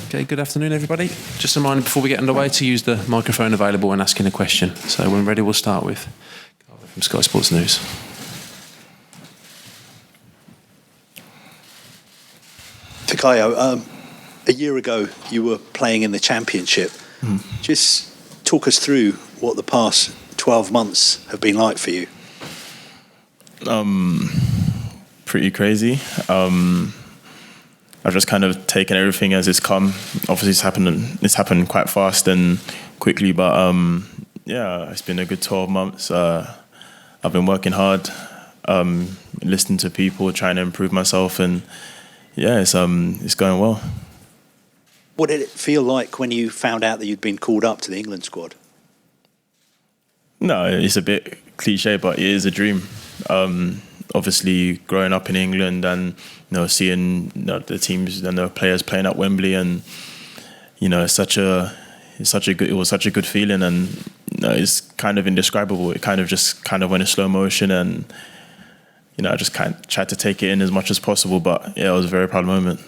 Okay, good afternoon, everybody. Just a reminder before we get underway to use the microphone available when asking a question. So when ready, we'll start with Carver from Sky Sports News. Fikayo, a year ago you were playing in the Championship. Just talk us through what the past 12 months have been like for you. Pretty crazy. I've just kind of taken everything as it's come. Obviously, it's happened quite fast and quickly, but yeah, it's been a good 12 months. I've been working hard, listening to people, trying to improve myself, and yeah, it's going well. What did it feel like when you found out that you'd been called up to the England squad? No, it's a bit cliche, but it is a dream. Obviously, growing up in England and seeing the teams and the players playing at Wembley, and it was such a good feeling, and it's kind of indescribable. It kind of went in slow motion, and I just kind of tried to take it in as much as possible. But yeah, it was a very proud moment.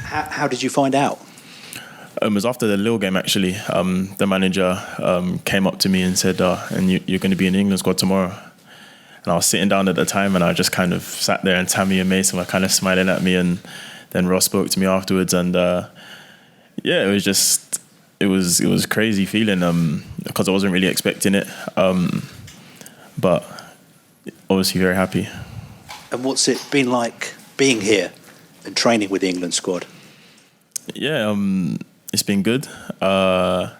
How did you find out? It was after the Lille game, actually. The manager came up to me and said, "And you're going to be in the England squad tomorrow." And I was sitting down at the time, and I just kind of sat there, and Tammy and Mason were kind of smiling at me, and then Ross spoke to me afterwards, and yeah, it was a crazy feeling because I wasn't really expecting it, but obviously very happy. And what's it been like being here and training with the England squad? Yeah, it's been good. They're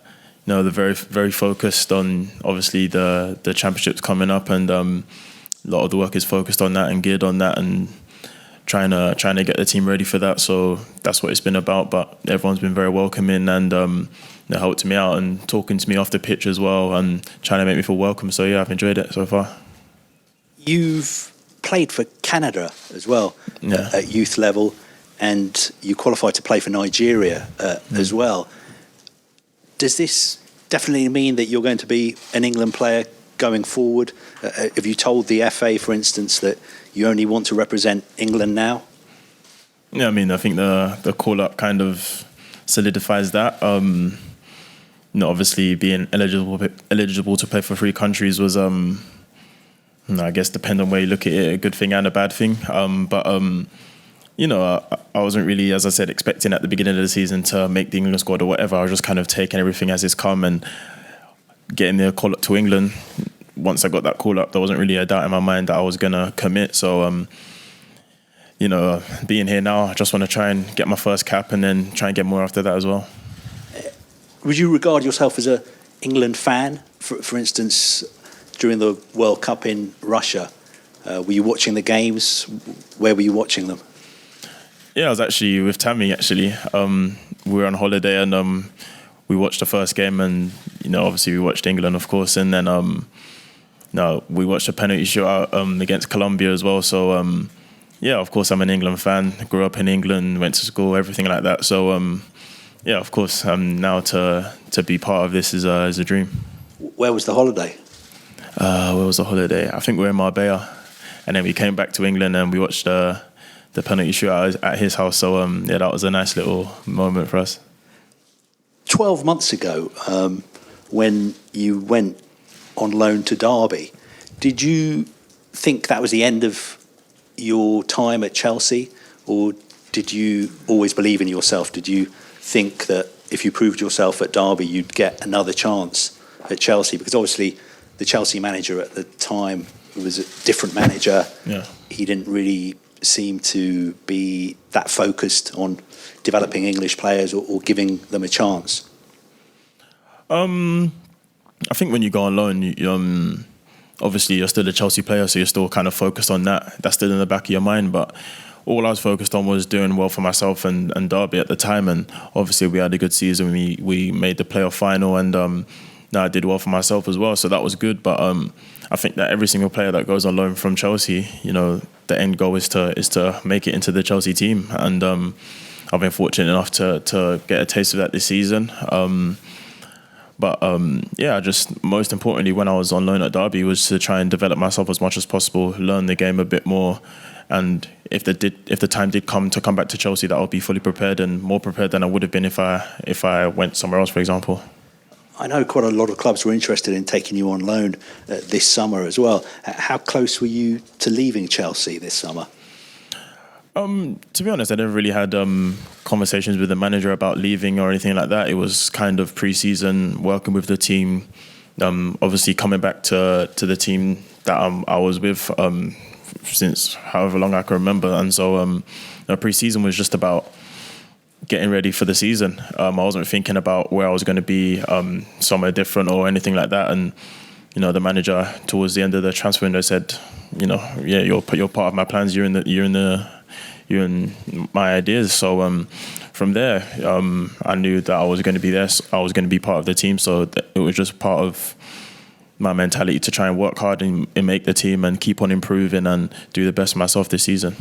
very, very focused on obviously the championships coming up, and a lot of the work is focused on that and geared on that, and trying to get the team ready for that. So that's what it's been about. But everyone's been very welcoming, and they helped me out and talking to me off the pitch as well, and trying to make me feel welcome. So yeah, I've enjoyed it so far. You've played for Canada as well, at youth level, and you qualified to play for Nigeria as well. Does this definitely mean that you're going to be an England player going forward? Have you told the FA, for instance, that you only want to represent England now? Yeah, I mean, I think the call-up kind of solidifies that. Obviously, being eligible to play for 3 countries was, I guess, depending on where you look at it, a good thing and a bad thing. But I wasn't really, as I said, expecting at the beginning of the season to make the England squad or whatever. I was just kind of taking everything as it's come and getting the call up to England. Once I got that call up, there wasn't really a doubt in my mind that I was going to commit. So, being here now, I just want to try and get my first cap and then try and get more after that as well. Would you regard yourself as an England fan? For instance, during the World Cup in Russia, were you watching the games? Where were you watching them? Yeah, I was actually with Tammy, actually. We were on holiday, and we watched the first game, and, obviously we watched England, of course, and then we watched a penalty shootout against Colombia as well. So, yeah, of course, I'm an England fan. Grew up in England, went to school, everything like that. So, yeah, of course, now to be part of this is a dream. Where was the holiday? Where was the holiday? I think we were in Marbella, and then we came back to England and we watched the penalty shootout at his house. So, yeah, that was a nice little moment for us. 12 months ago, when you went on loan to Derby, did you think that was the end of your time at Chelsea, or did you always believe in yourself? Did you think that if you proved yourself at Derby, you'd get another chance at Chelsea? Because obviously the Chelsea manager at the time was a different manager. Yeah. He didn't really seem to be that focused on developing English players or giving them a chance. I think when you go on loan, obviously you're still a Chelsea player, so you're still kind of focused on that. That's still in the back of your mind, but all I was focused on was doing well for myself and Derby at the time. And obviously we had a good season. We made the playoff final, and I did well for myself as well, so that was good. But I think that every single player that goes on loan from Chelsea, the end goal is to make it into the Chelsea team, and I've been fortunate enough to get a taste of that this season. But just most importantly, when I was on loan at Derby, was to try and develop myself as much as possible, learn the game a bit more, And if the time did come to come back to Chelsea, that I'll be fully prepared and more prepared than I would have been if I went somewhere else, for example. I know quite a lot of clubs were interested in taking you on loan this summer as well. How close were you to leaving Chelsea this summer? To be honest, I never really had conversations with the manager about leaving or anything like that. It was kind of pre-season, working with the team, obviously coming back to the team that I was with since however long I can remember. And so pre-season was just about getting ready for the season. I wasn't thinking about where I was going to be somewhere different or anything like that. And the manager towards the end of the transfer window said, yeah, you're part of my plans. You're in my ideas. So from there, I knew that I was going to be there. I was going to be part of the team. So it was just part of my mentality to try and work hard and make the team and keep on improving and do the best myself this season.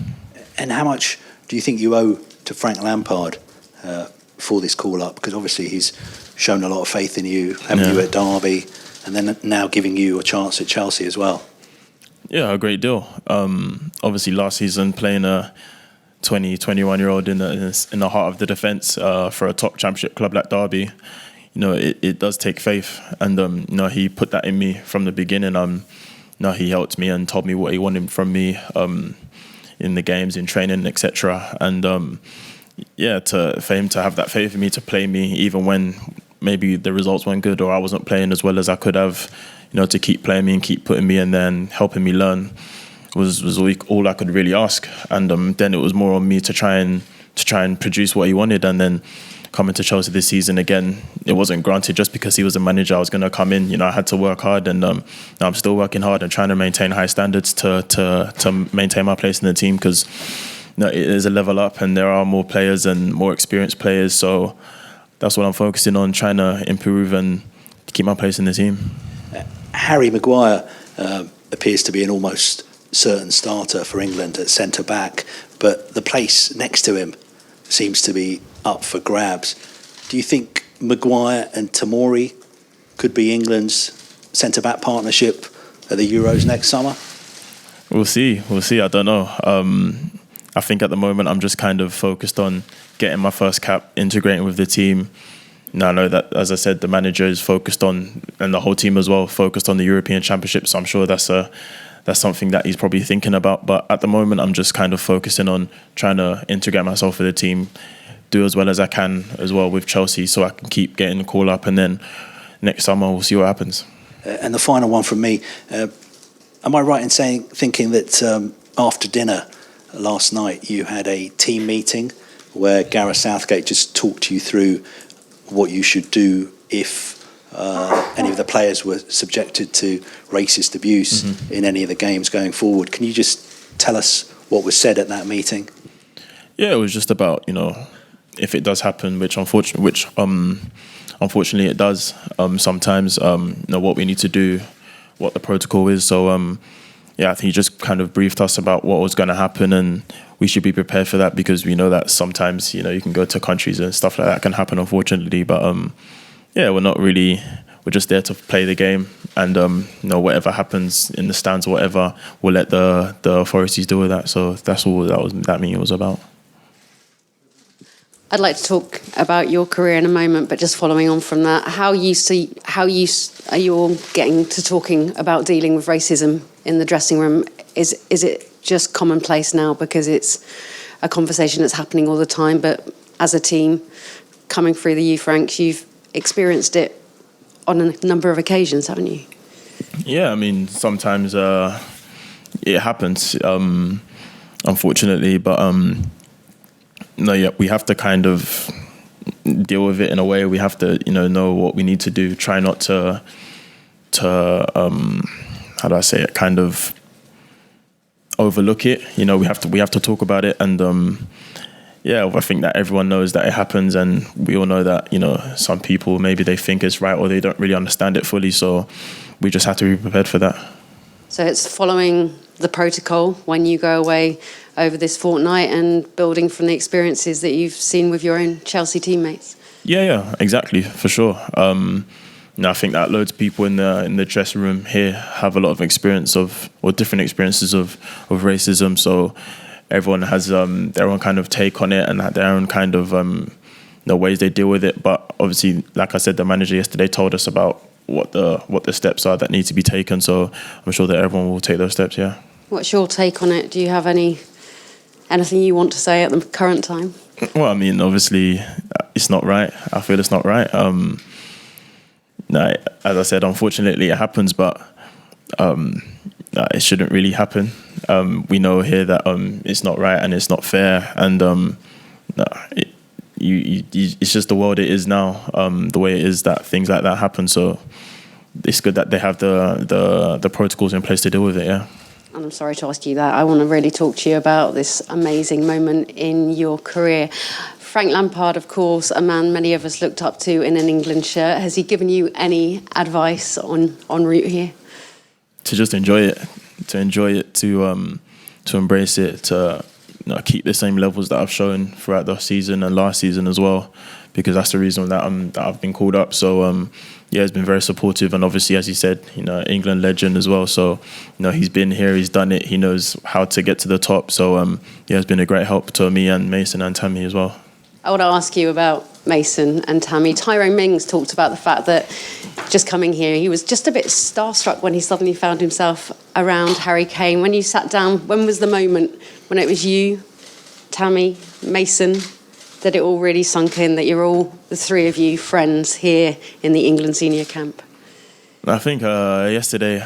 And how much do you think you owe to Frank Lampard for this call-up? Because obviously he's shown a lot of faith in you, having you at Derby, and then now giving you a chance at Chelsea as well. Yeah, a great deal. Obviously last season playing a 21-year-old in the heart of the defence for a top championship club like Derby, it does take faith. And, he put that in me from the beginning. He helped me and told me what he wanted from me in the games, in training, etc. And, for him to have that faith in me, to play me even when maybe the results weren't good or I wasn't playing as well as I could have, to keep playing me and keep putting me and then helping me learn was all I could really ask. And then it was more on me to try and produce what he wanted. And then coming to Chelsea this season again, it wasn't granted just because he was a manager. I was going to come in. I had to work hard, and I'm still working hard and trying to maintain high standards to maintain my place in the team, because it is a level up and there are more players and more experienced players. So that's what I'm focusing on, trying to improve and keep my place in the team. Harry Maguire appears to be an almost certain starter for England at centre-back, but the place next to him seems to be up for grabs. Do you think Maguire and Tomori could be England's centre-back partnership at the Euros next summer? We'll see. I don't know. I think at the moment I'm just kind of focused on getting my first cap, integrating with the team. Now I know that, as I said, the manager is focused on, and the whole team as well, focused on the European Championship. So I'm sure that's something that he's probably thinking about. But at the moment, I'm just kind of focusing on trying to integrate myself with the team, do as well as I can as well with Chelsea, so I can keep getting the call up. And then next summer, we'll see what happens. And the final one from me, am I right in thinking that after dinner last night, you had a team meeting where Gareth Southgate just talked you through what you should do if any of the players were subjected to racist abuse in any of the games going forward? Can you just tell us what was said at that meeting? Yeah, it was just about, if it does happen, which unfortunately it does sometimes, what we need to do, what the protocol is. So I think he just kind of briefed us about what was going to happen, and we should be prepared for that, because we know that sometimes, you can go to countries and stuff like that can happen, unfortunately. But we're just there to play the game, and whatever happens in the stands or whatever, we'll let the authorities deal with that. So that's all that meeting was about. I'd like to talk about your career in a moment, but just following on from that, how are you all getting to talking about dealing with racism in the dressing room? Is it just commonplace now because it's a conversation that's happening all the time? But as a team, coming through the youth ranks, you've experienced it on a number of occasions, haven't you? Yeah, I mean, sometimes it happens, unfortunately, but we have to kind of deal with it in a way. We have to, know what we need to do. Try not to how do I say it? Kind of overlook it. We have to talk about it, and I think that everyone knows that it happens, and we all know that some people, maybe they think it's right or they don't really understand it fully. So we just have to be prepared for that. So it's following the protocol when you go away over this fortnight and building from the experiences that you've seen with your own Chelsea teammates. Yeah, exactly, for sure. I think that loads of people in the dressing room here have a lot of experience or different experiences of racism. So everyone has their own kind of take on it and their own kind of ways they deal with it. But obviously, like I said, the manager yesterday told us about what the steps are that need to be taken. So I'm sure that everyone will take those steps. Yeah. What's your take on it? Do you have anything you want to say at the current time? Well, I mean, obviously, it's not right. I feel it's not right. As I said, unfortunately, it happens, but it shouldn't really happen. We know here that it's not right and it's not fair, and it's just the world it is now. The way it is that things like that happen. So it's good that they have the protocols in place to deal with it. Yeah. And I'm sorry to ask you that. I want to really talk to you about this amazing moment in your career. Frank Lampard, of course, a man many of us looked up to in an England shirt. Has he given you any advice en route here? To just enjoy it, to embrace it, to keep the same levels that I've shown throughout the season and last season as well, because that's the reason that I've been called up. So he's been very supportive, and obviously, as he said, England legend as well. So he's been here, he's done it, he knows how to get to the top. So it's been a great help to me and Mason and Tammy as well. I want to ask you about Mason and Tammy. Tyrone Mings talked about the fact that just coming here, he was just a bit starstruck when he suddenly found himself around Harry Kane. When you sat down, when was the moment when it was you, Tammy, Mason, that it all really sunk in, that you're all, the three of you, friends here in the England senior camp? I think yesterday,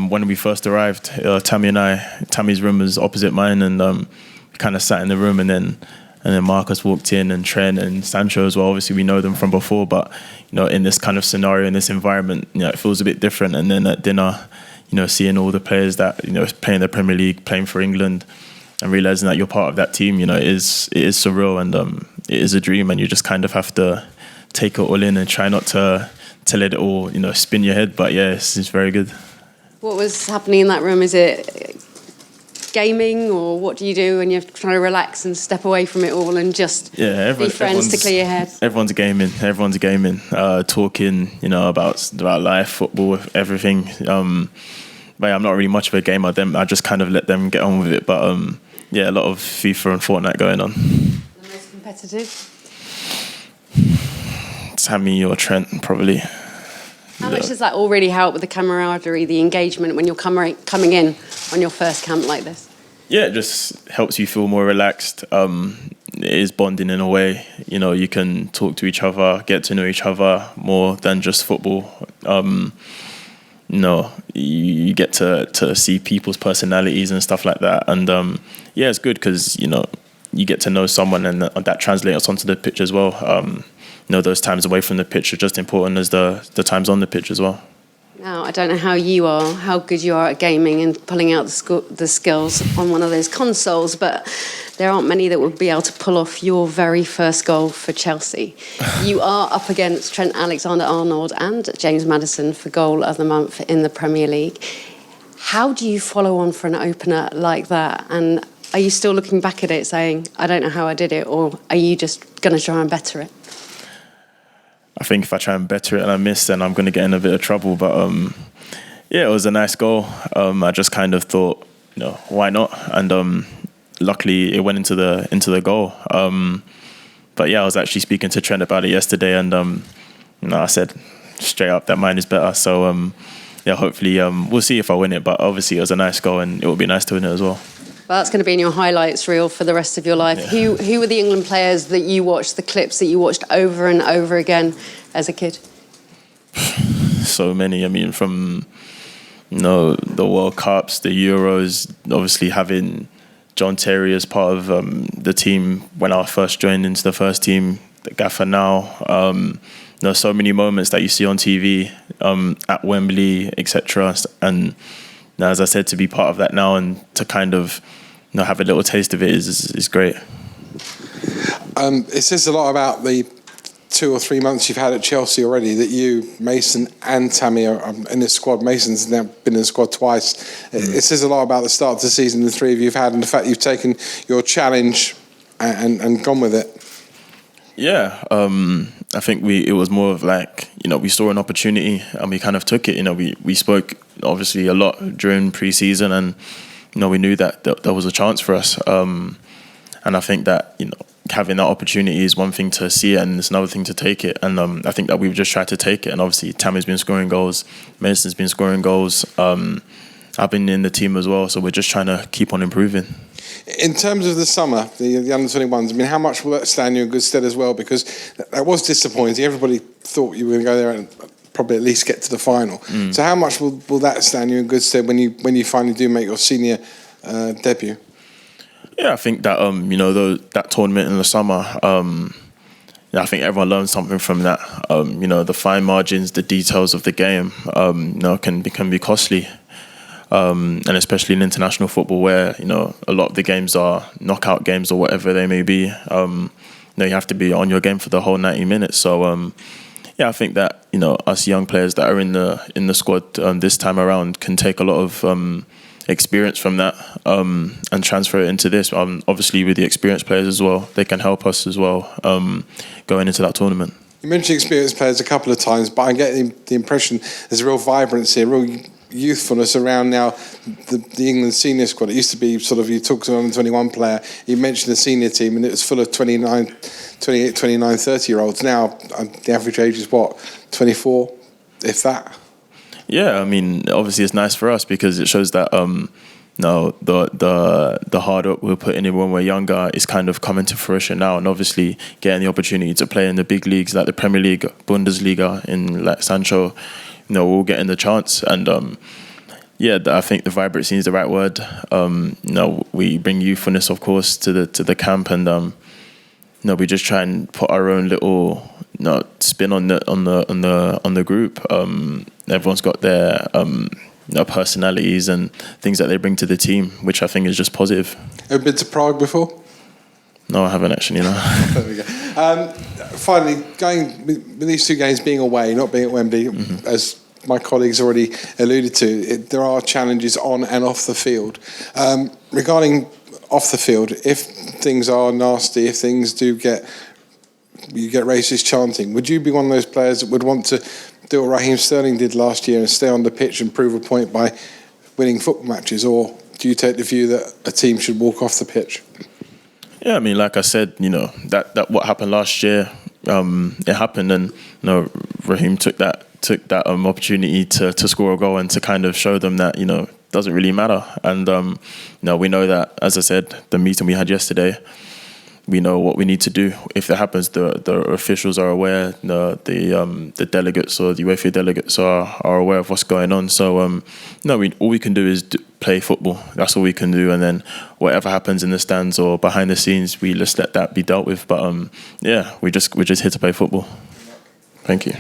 when we first arrived, Tammy's room was opposite mine, and we kind of sat in the room, and then Marcus walked in, and Trent and Sancho as well. Obviously, we know them from before, but in this kind of scenario, in this environment, it feels a bit different. And then at dinner, seeing all the players that playing the Premier League, playing for England, and realizing that you're part of that team, it is surreal, and it is a dream, and you just kind of have to take it all in and try not to let it all spin your head. But yeah, it's very good. What was happening in that room? Is it gaming, or what do you do when you're trying to relax and step away from it all and just be friends to clear your head? Everyone's gaming, talking, about life, football, everything. But I'm not really much of a gamer. I just kind of let them get on with it. But a lot of FIFA and Fortnite going on. The most competitive? Tammy or Trent, probably. How much does that all really help with the camaraderie, the engagement when you're coming in on your first camp like this? Yeah, it just helps you feel more relaxed. It is bonding in a way. You can talk to each other, get to know each other more than just football. You get to see people's personalities and stuff like that. And it's good because, you get to know someone, and that translates onto the pitch as well. Those times away from the pitch are just important as the times on the pitch as well. Now, I don't know how good you are at gaming and pulling out the skills on one of those consoles, but there aren't many that would be able to pull off your very first goal for Chelsea. You are up against Trent Alexander-Arnold and James Maddison for goal of the month in the Premier League. How do you follow on for an opener like that? And are you still looking back at it saying, I don't know how I did it, or are you just going to try and better it? I think if I try and better it and I miss, then I'm going to get in a bit of trouble. But it was a nice goal. I just kind of thought, why not? And luckily, it went into the goal. But I was actually speaking to Trent about it yesterday, and I said straight up that mine is better. So hopefully we'll see if I win it. But obviously, it was a nice goal, and it would be nice to win it as well. Well, that's going to be in your highlights reel for the rest of your life. Yeah. Who were the England players that you watched, the clips that you watched over and over again as a kid? So many. I mean, from the World Cups, the Euros, obviously having John Terry as part of the team when I first joined into the first team, the gaffer now. So many moments that you see on TV at Wembley, etc. And as I said, to be part of that now and to kind of have a little taste of it is great. It says a lot about the 2 or 3 months you've had at Chelsea already that you, Mason and Tammy are in the squad. Mason's now been in the squad twice. It says a lot about the start of the season the three of you have had and the fact you've taken your challenge and gone with it. Yeah, I think it was more of like, we saw an opportunity and we kind of took it. We spoke obviously a lot during pre-season, and we knew that there was a chance for us. And I think that having that opportunity is one thing to see it, and it's another thing to take it. And I think that we've just tried to take it. And obviously Tammy's been scoring goals, Mason's been scoring goals. I've been in the team as well, so we're just trying to keep on improving. In terms of the summer, the under-21s, I mean, how much will that stand you in good stead as well? Because that was disappointing. Everybody thought you were going to go there and probably at least get to the final. So how much will that stand you in good stead when you finally do make your senior debut? Yeah, I think that that tournament in the summer, I think everyone learned something from that. The fine margins, the details of the game, can be costly. And especially in international football, where a lot of the games are knockout games or whatever they may be. You have to be on your game for the whole 90 minutes. So I think that us young players that are in the squad this time around can take a lot of experience from that and transfer it into this. Obviously, with the experienced players as well, they can help us as well going into that tournament. You mentioned experienced players a couple of times, but I get the impression there's a real vibrancy, a real youthfulness around now the England senior squad. It used to be sort of, you talked to an under-21 player, you mentioned the senior team, and it was full of 28, 29, 30-year-olds. Now, the average age is what, 24, if that? Yeah, I mean, obviously it's nice for us because it shows that the hard work we're putting in when we're younger is kind of coming to fruition now, and obviously getting the opportunity to play in the big leagues like the Premier League, Bundesliga, in like Sancho, we're all getting the chance. And I think the vibrancy is the right word. We bring youthfulness, of course, to the camp, and we just try and put our own little spin on the group. Everyone's got their personalities and things that they bring to the team, which I think is just positive. Have you been to Prague before? No, I haven't actually, no. There we go. Finally, going with these two games being away, not being at Wembley, as my colleagues already alluded to, there are challenges on and off the field. Regarding off the field, if things are nasty, if things you get racist chanting, would you be one of those players that would want to do what Raheem Sterling did last year and stay on the pitch and prove a point by winning football matches, or do you take the view that a team should walk off the pitch? Yeah, I mean, like I said, that what happened last year, it happened, and Raheem took that opportunity to score a goal and to kind of show them that doesn't really matter. And we know that, as I said, the meeting we had yesterday, we know what we need to do. If it happens, the officials are aware, the delegates or the UEFA delegates are aware of what's going on. So all we can do is play football. That's all we can do, and then whatever happens in the stands or behind the scenes, we just let that be dealt with. But we're just here to play football. Thank you.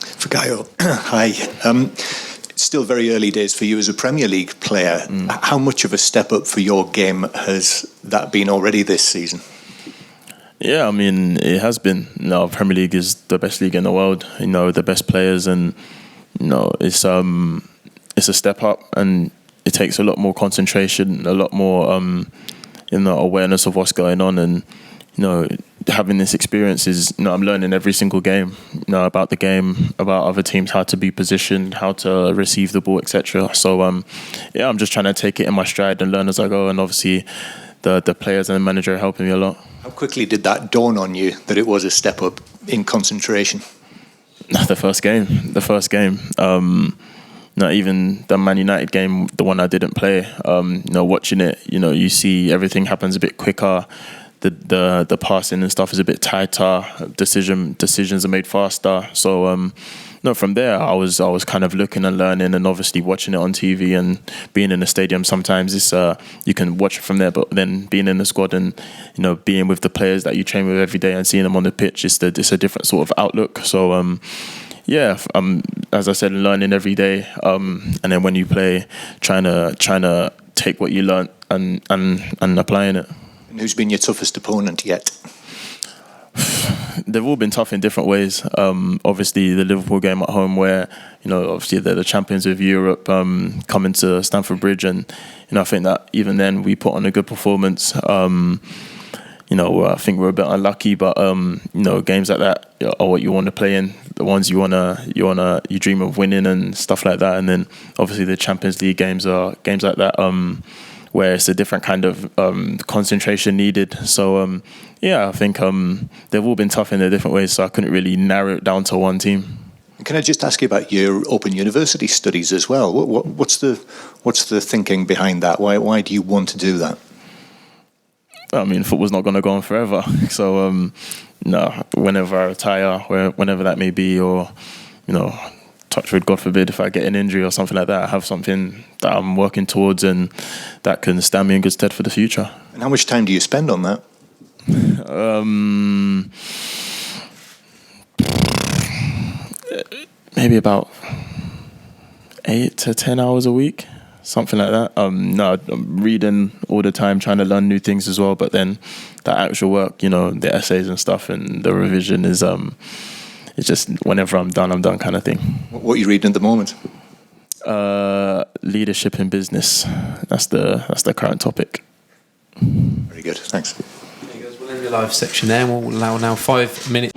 Fikayo, hi. It's still very early days for you as a Premier League player. How much of a step up for your game has that been already this season? Yeah, I mean, it has been. Premier League is the best league in the world. The best players, and it's a step up, and it takes a lot more concentration, a lot more awareness of what's going on, and having this experience is, I'm learning every single game, about the game, about other teams, how to be positioned, how to receive the ball, etc. So I'm just trying to take it in my stride and learn as I go, and obviously the players and the manager are helping me a lot. How quickly did that dawn on you that it was a step up in concentration? The first game. Not even the Man United game, the one I didn't play. Watching it, you see everything happens a bit quicker. The passing and stuff is a bit tighter. Decisions are made faster. So from there, I was kind of looking and learning, and obviously watching it on TV and being in the stadium. Sometimes it's you can watch it from there, but then being in the squad and being with the players that you train with every day and seeing them on the pitch, it's a different sort of outlook. So as I said, learning every day, and then when you play, trying to take what you learnt and applying it. And who's been your toughest opponent yet? They've all been tough in different ways. Obviously, the Liverpool game at home, where obviously they're the champions of Europe, coming to Stamford Bridge, and I think that even then we put on a good performance. I think we're a bit unlucky, but games like that are what you want to play in. The ones you dream of winning and stuff like that. And then obviously the Champions League games are games like that, where it's a different kind of concentration needed. So I think they've all been tough in their different ways. So I couldn't really narrow it down to one team. Can I just ask you about your Open University studies as well? What's the thinking behind that? Why do you want to do that? I mean, football's not going to go on forever. So, whenever I retire, whenever that may be, or, touch wood, God forbid, if I get an injury or something like that, I have something that I'm working towards and that can stand me in good stead for the future. And how much time do you spend on that? Maybe about 8 to 10 hours a week. Something like that. I'm reading all the time, trying to learn new things as well. But then the actual work, the essays and stuff, and the revision is it's just whenever I'm done kind of thing. What are you reading at the moment? Leadership in business. That's the current topic. Very good. Thanks. There you go. We'll end the live section there, and we'll allow now 5 minutes.